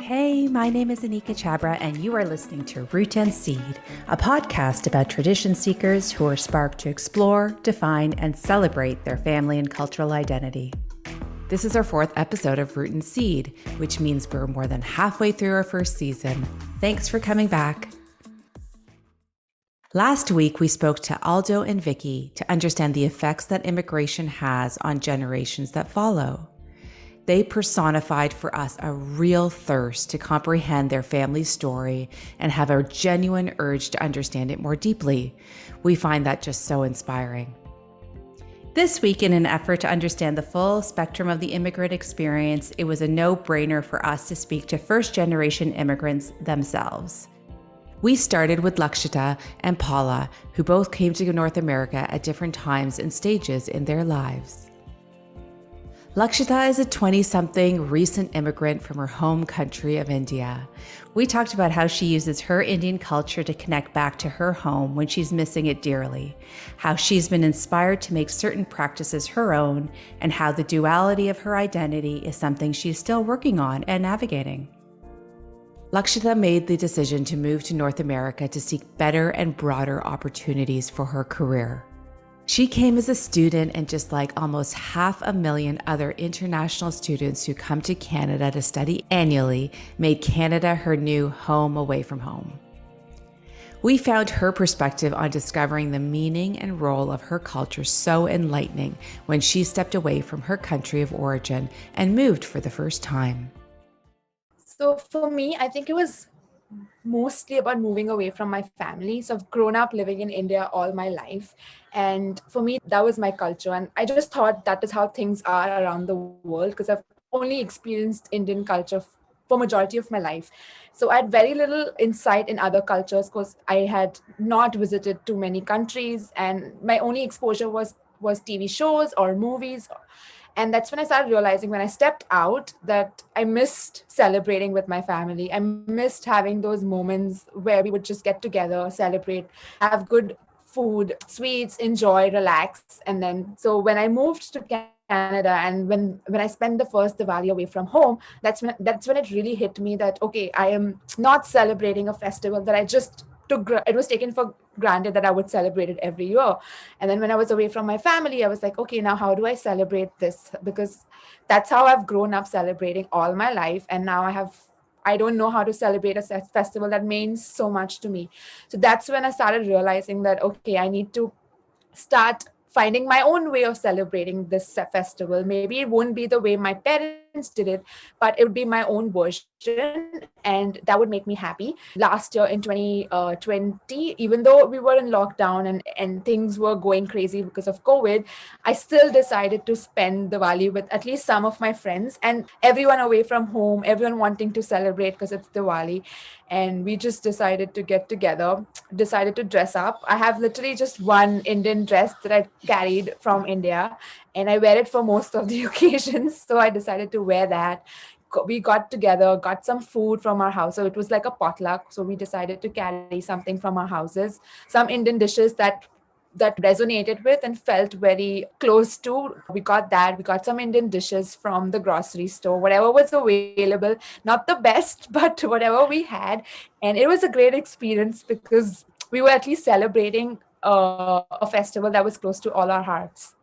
Hey, my name is Anika and you are listening to Root and Seed, a podcast about tradition seekers who are sparked to explore, define, and celebrate their family and cultural identity. This is our fourth episode of Root and Seed, which means we're more than halfway through our first season. Thanks for coming back. Last week, we spoke to Aldo and Vicky to understand the effects that immigration has on generations that follow. They personified for us a real thirst to comprehend their family's story and have a genuine urge to understand it more deeply. We find that just so inspiring. This week, in an effort to understand the full spectrum of the immigrant experience, it was a no-brainer for us to speak to first-generation immigrants themselves. We started with Lakshita and Paula, who both came to North America at different times and stages in their lives. Lakshita is a 20-something recent immigrant from her home country of India. We talked about how she uses her Indian culture to connect back to her home when she's missing it dearly, how she's been inspired to make certain practices her own, and how the duality of her identity is something she's still working on and navigating. Lakshita made the decision to move to North America to seek better and broader opportunities for her career. She came as a student, and just like almost 500,000 other international students who come to Canada to study annually, made Canada her new home away from home. We found her perspective on discovering the meaning and role of her culture so enlightening when she stepped away from her country of origin and moved for the first time. So for me, I think it was mostly about moving away from my family. So I've grown up living in India all my life. And for me, that was my culture. And I just thought that is how things are around the world because I've only experienced Indian culture for majority of my life. So I had very little insight in other cultures because I had not visited too many countries. And my only exposure was TV shows or movies. And that's when I started realizing when I stepped out that I missed celebrating with my family. I missed having those moments where we would just get together, celebrate, have good food, sweets, enjoy, relax. And then, so when I moved to Canada and when I spent the first Diwali away from home, that's when it really hit me that, okay, I am not celebrating a festival that I just it was taken for granted that I would celebrate it every year. And then when I was away from my family, I was like, okay, now how do I celebrate this? Because that's how I've grown up celebrating all my life. And now I don't know how to celebrate a festival that means so much to me. So that's when I started realizing that, okay, I need to start finding my own way of celebrating this festival. Maybe it won't be the way my parents did it, but it would be my own version, and that would make me happy. Last year in 2020, even though we were in lockdown and things were going crazy because of COVID, I still decided to spend Diwali with at least some of my friends and everyone away from home, everyone wanting to celebrate because it's Diwali. And we just decided to get together, decided to dress up. I have literally just one Indian dress that I carried from India, and I wear it for most of the occasions. So I decided to wear that. We got together, got some food from our house. So it was like a potluck. So we decided to carry something from our houses, some Indian dishes that resonated with and felt very close to. We got that. We got some Indian dishes from the grocery store, whatever was available, not the best, but whatever we had. And it was a great experience because we were at least celebrating a festival that was close to all our hearts.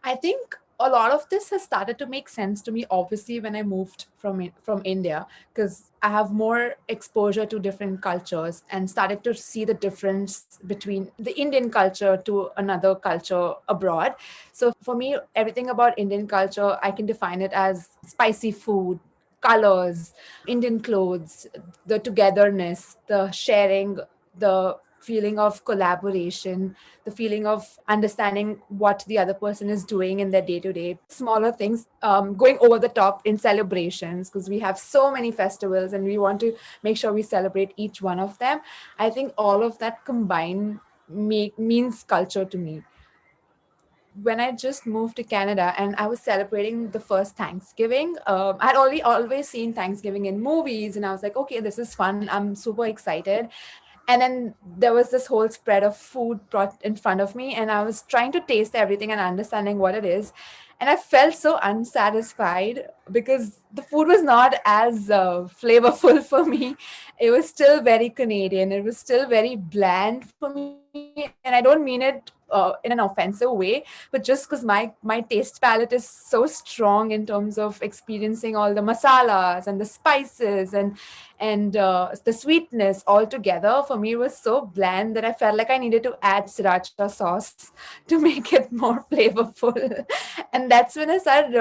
I think a lot of this has started to make sense to me, obviously, when I moved from India, because I have more exposure to different cultures and started to see the difference between the Indian culture to another culture abroad. So for me, everything about Indian culture, I can define it as spicy food, colors, Indian clothes, the togetherness, the sharing, the feeling of collaboration, the feeling of understanding what the other person is doing in their day-to-day, smaller things, going over the top in celebrations, because we have so many festivals and we want to make sure we celebrate each one of them. I think all of that combined means culture to me. When I just moved to Canada and I was celebrating the first Thanksgiving, I'd always seen Thanksgiving in movies, and I was like, okay, this is fun. I'm super excited. And then there was this whole spread of food brought in front of me, and I was trying to taste everything and understanding what it is. And I felt so unsatisfied because the food was not as flavorful for me. It was still very Canadian. It was still very bland for me. And I don't mean it in an offensive way, but just because my taste palette is so strong in terms of experiencing all the masalas and the spices and the sweetness all together, for me it was so bland that I felt like I needed to add sriracha sauce to make it more flavorful. And that's when I started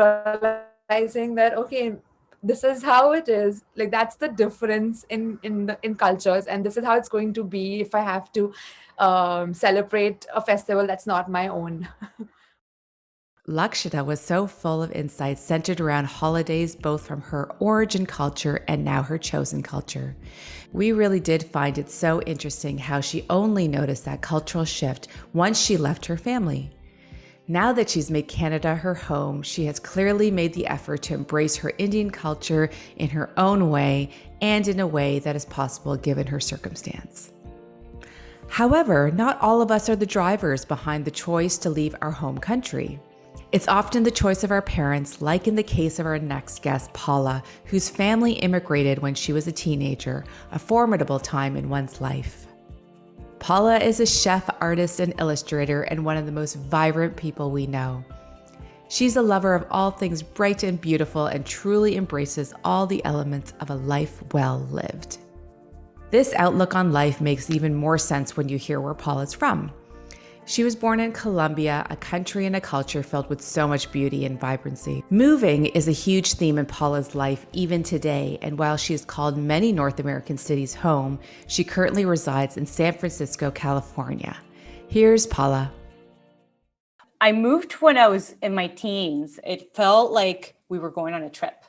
realizing that, okay, this is how it is. Like, that's the difference in cultures, and this is how it's going to be if I have to celebrate a festival that's not my own. Lakshita was so full of insights centered around holidays, both from her origin culture and now her chosen culture. We really did find it so interesting how she only noticed that cultural shift once she left her family. Now that she's made Canada her home, she has clearly made the effort to embrace her Indian culture in her own way and in a way that is possible given her circumstance. However, not all of us are the drivers behind the choice to leave our home country. It's often the choice of our parents, like in the case of our next guest, Paula, whose family immigrated when she was a teenager, a formidable time in one's life. Paula is a chef, artist, and illustrator, and one of the most vibrant people we know. She's a lover of all things bright and beautiful and truly embraces all the elements of a life well lived. This outlook on life makes even more sense when you hear where Paula's from. She was born in Colombia, a country and a culture filled with so much beauty and vibrancy. Moving is a huge theme in Paula's life even today, and while she has called many North American cities home, she currently resides in San Francisco, California. Here's Paula. I moved when I was in my teens. It felt like we were going on a trip.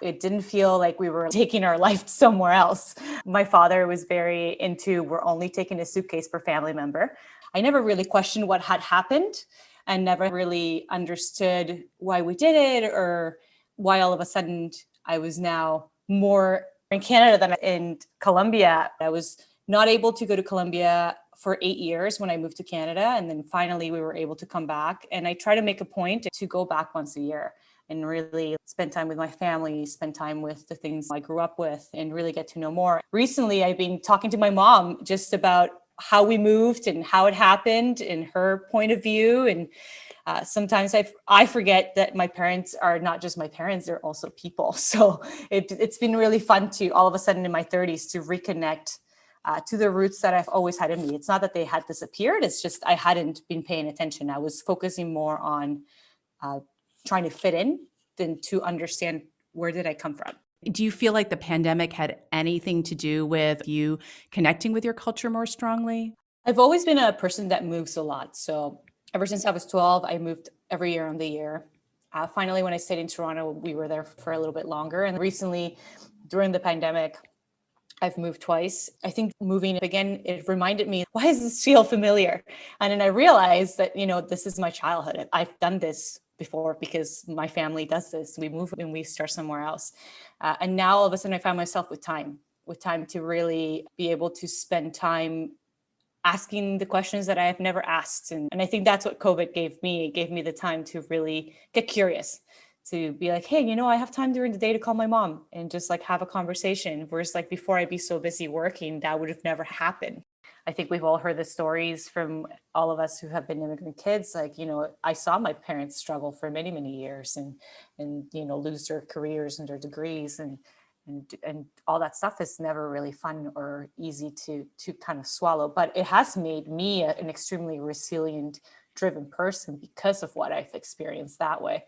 It didn't feel like we were taking our life somewhere else. My father was very into, we're only taking a suitcase per family member. I never really questioned what had happened and never really understood why we did it or why all of a sudden I was now more in Canada than in Colombia. I was not able to go to Colombia for 8 years when I moved to Canada. And then finally we were able to come back. And I try to make a point to go back once a year and really spend time with my family, spend time with the things I grew up with and really get to know more. Recently, I've been talking to my mom just about how we moved and how it happened and her point of view. And sometimes I forget that my parents are not just my parents, they're also people. So it's been really fun to all of a sudden in my 30s to reconnect to the roots that I've always had in me. It's not that they had disappeared. It's just I hadn't been paying attention. I was focusing more on trying to fit in than to understand where did I come from. Do you feel like the pandemic had anything to do with you connecting with your culture more strongly? I've always been a person that moves a lot. So ever since I was 12, I moved every year on the year. Finally, when I stayed in Toronto, we were there for a little bit longer. And recently, during the pandemic, I've moved twice. I think moving again, it reminded me, why does this feel familiar? And then I realized that, this is my childhood. I've done this before because my family does this. We move and we start somewhere else. And now all of a sudden I find myself with time to really be able to spend time asking the questions that I have never asked. And I think that's what COVID gave me. It gave me the time to really get curious, to be like, hey, I have time during the day to call my mom and just like have a conversation. Whereas like before I'd be so busy working, that would have never happened. I think we've all heard the stories from all of us who have been immigrant kids. Like, I saw my parents struggle for many, many years and lose their careers and their degrees and all that stuff is never really fun or easy to kind of swallow. But it has made me an extremely resilient, driven person because of what I've experienced that way.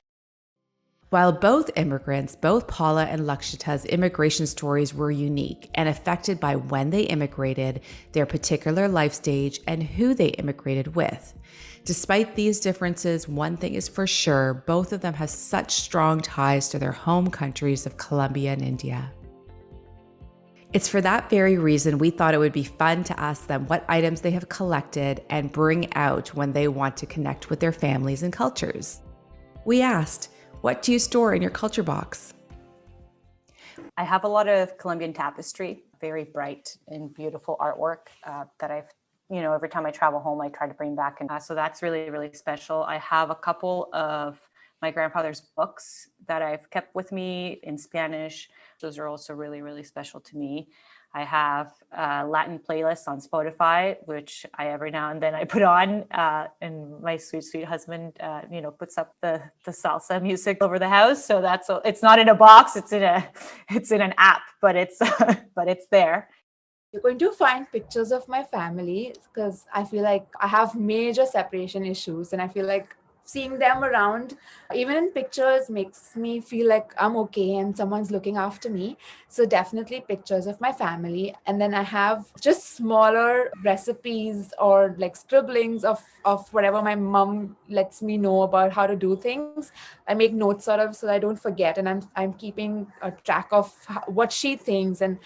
While both immigrants, both Paula and Lakshita's immigration stories were unique and affected by when they immigrated, their particular life stage, and who they immigrated with. Despite these differences, one thing is for sure, both of them have such strong ties to their home countries of Colombia and India. It's for that very reason we thought it would be fun to ask them what items they have collected and bring out when they want to connect with their families and cultures. We asked, what do you store in your culture box? I have a lot of Colombian tapestry, very bright and beautiful artwork that I've, every time I travel home, I try to bring back. And so that's really, really special. I have a couple of my grandfather's books that I've kept with me in Spanish. Those are also really, really special to me. I have Latin playlists on Spotify, which I every now and then I put on, and my sweet, sweet husband, puts up the salsa music over the house. So it's not in a box; it's in an app, but it's there. You're going to find pictures of my family because I feel like I have major separation issues, and I feel like seeing them around, even in pictures, makes me feel like I'm okay and someone's looking after me. So definitely pictures of my family. And then I have just smaller recipes or like scribblings of whatever my mom lets me know about how to do things. I make notes sort of so I don't forget, and I'm keeping a track of what she thinks and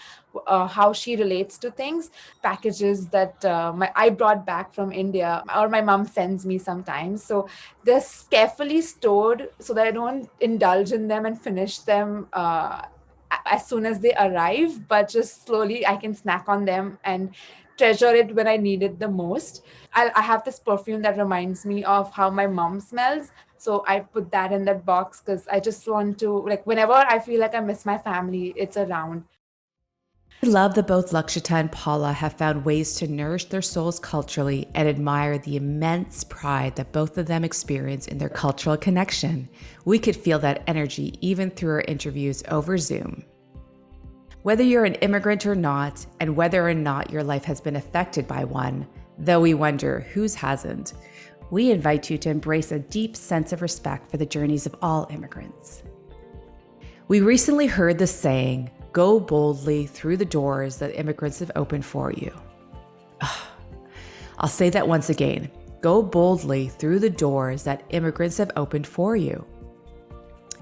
how she relates to things. Packages that I brought back from India or my mom sends me sometimes. So they're carefully stored so that I don't indulge in them and finish them as soon as they arrive, but just slowly I can snack on them and treasure it when I need it the most. I have this perfume that reminds me of how my mom smells. So I put that in that box because I just want to, like, whenever I feel like I miss my family, it's around. I love that both Lakshita and Paula have found ways to nourish their souls culturally and admire the immense pride that both of them experience in their cultural connection. We could feel that energy even through our interviews over Zoom. Whether you're an immigrant or not, and whether or not your life has been affected by one, though we wonder whose hasn't, we invite you to embrace a deep sense of respect for the journeys of all immigrants. We recently heard the saying, "Go boldly through the doors that immigrants have opened for you." I'll say that once again. Go boldly through the doors that immigrants have opened for you.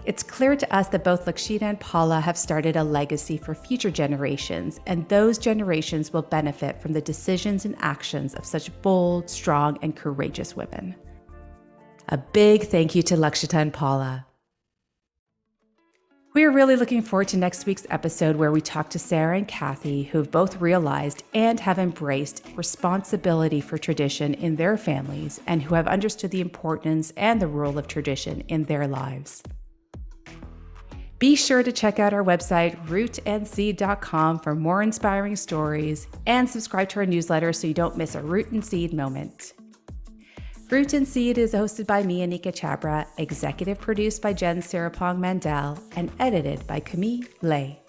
It's clear to us that both Lakshita and Paula have started a legacy for future generations, and those generations will benefit from the decisions and actions of such bold, strong, and courageous women. A big thank you to Lakshita and Paula. We are really looking forward to next week's episode where we talk to Sarah and Kathy, who have both realized and have embraced responsibility for tradition in their families and who have understood the importance and the role of tradition in their lives. Be sure to check out our website, rootandseed.com, for more inspiring stories, and subscribe to our newsletter so you don't miss a Root and Seed moment. Root and Seed is hosted by me, Anika Chabra, executive produced by Jen Sarapong Mandel, and edited by Camille Lay.